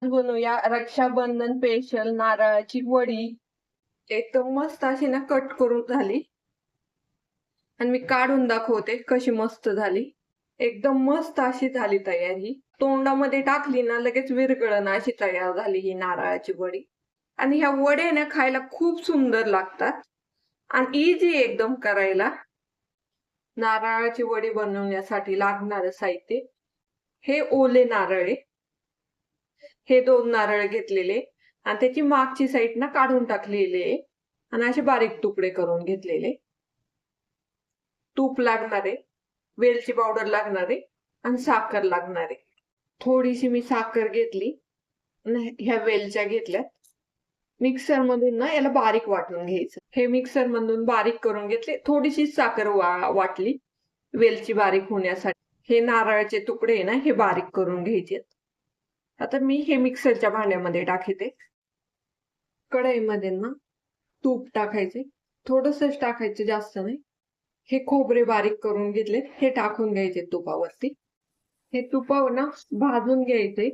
बनवूया रक्षाबंधन स्पेशल नारळाची वडी. एकदम मस्त अशी ना कट करून झाली आणि मी काढून दाखवते कशी मस्त झाली. एकदम मस्त अशी झाली तयार ही. तोंडामध्ये टाकली ना लगेच विरघळण अशी तयार झाली ही नारळाची वडी. आणि ह्या वड्या ना खायला खूप सुंदर लागतात आणि इझी एकदम करायला. नारळाची वडी बनवण्यासाठी लागणारं साहित्य हे ओले नारळ आहे. हे 2 नारळ घेतलेले आणि त्याची मागची साईड ना काढून टाकलेली आहे आणि असे बारीक तुकडे करून घेतलेले. तूप लागणार आहे, वेलची पावडर लागणार आहे आणि साखर लागणार आहे. थोडीशी मी साखर घेतली आणि ह्या वेलच्या घेतल्यात. मिक्सर मधून ना याला बारीक वाटून घ्यायचं. हे मिक्सर मधून बारीक करून घेतले. थोडीशी साखर वाटली वेलची बारीक होण्यासाठी. हे नारळाचे तुकडे आहे ना हे बारीक करून घ्यायचे. आता मी हे मिक्सरच्या भांड्यामध्ये टाकते. कढईमध्ये ना तूप टाकायचे, थोडंसंच टाकायचं, जास्त नाही. हे खोबरे बारीक करून घेतले, हे टाकून घ्यायचे तुपावरती. हे तुपावर ना भाजून घ्यायचे.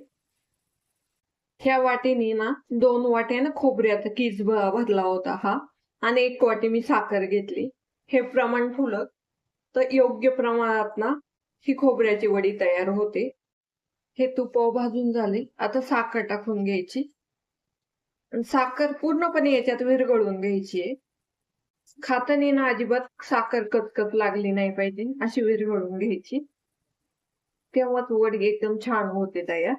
ह्या वाटीने ना 2 वाट्या ना खोबऱ्याचा कीस भरला होता हा आणि 1 वाटी मी साखर घेतली. हे प्रमाण ठेवलं तर योग्य प्रमाणात ना ही खोबऱ्याची वडी तयार होते. हे तुपावर भाजून झाले. आता साखर टाकून घ्यायची. साखर पूर्णपणे याच्यात विरघळून घ्यायची आहे. खाताना ना अजिबात साखर कचकच लागली नाही पाहिजे, अशी विरघळून घ्यायची. तेव्हाच वडी एकदम छान होते तयार.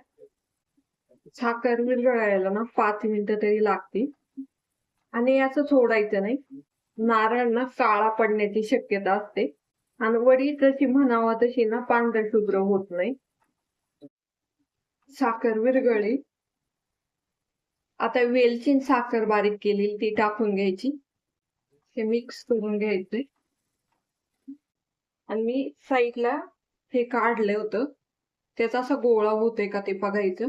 साखर विरघळायला ना 5 मिनिटं तरी लागतील आणि असं सोडायचं नाही. नारळ ना काळा पडण्याची शक्यता असते आणि वडी जशी म्हणावा तशी ना पांढरशुभ्र होत नाही. साखर विरघळली. आता वेलची साखर बारीक केलेली ती टाकून घ्यायची. हे मिक्स करून घ्यायचे आणि मी साईडला हे काढलं होतं, त्याचा असा गोळा होतोय का ते बघायचं.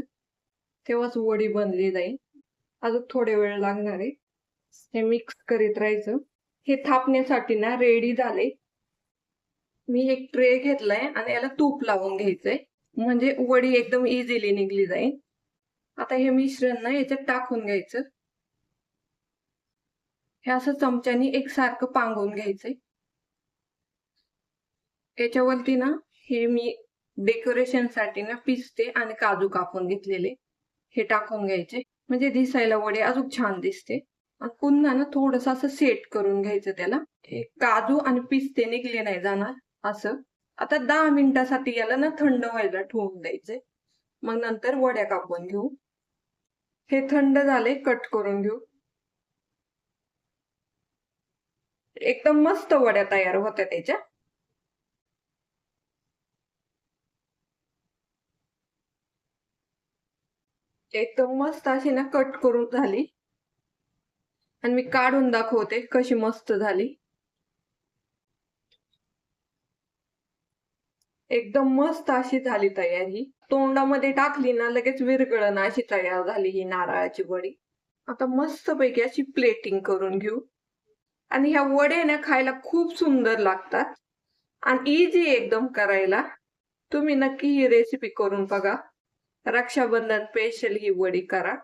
तेव्हाच वडी बनली जाईल. अजून थोडे वेळ लागणार आहे. हे मिक्स करीत राहायचं. हे थापण्यासाठी ना रेडी झाले. मी एक ट्रे घेतलाय आणि याला तूप लावून घ्यायचंय, म्हणजे वडी एकदम इझिली निघली जाईल. आता हे मिश्रण ना याच्यात टाकून घ्यायचं. हे असं चमच्यानी एकसारखं पांगून घ्यायचंय. याच्यावरती ना हे मी डेकोरेशन साठी ना पिस्ते आणि काजू कापून घेतलेले हे टाकून घ्यायचे, म्हणजे दिसायला वडी अजून छान दिसते. आणि पुन्हा ना थोडस असं सेट करून घ्यायचं त्याला. काजू आणि पिस्ते निघले नाही जाणार असं. आता 10 मिनिटासाठी याला ना थंड व्हायला ठेवून द्यायचे. मग नंतर वड्या कापून घेऊ. हे थंड झाले, कट करून घेऊ. एकदम मस्त वड्या तयार होत्या त्याच्या. एकदम मस्त अशी ना कट करून झाली आणि मी काढून दाखवते कशी मस्त झाली. एकदम मस्त अशी झाली तयार ही. तोंडामध्ये टाकली ना लगेच विरघळण अशी तयार झाली ही नारळाची वडी. आता मस्त पैकी अशी प्लेटिंग करून घेऊ. आणि ह्या वड्या ना खायला खूप सुंदर लागतात आणि इझी एकदम करायला. तुम्ही नक्की ही रेसिपी करून बघा. रक्षाबंधन स्पेशल ही वडी करा.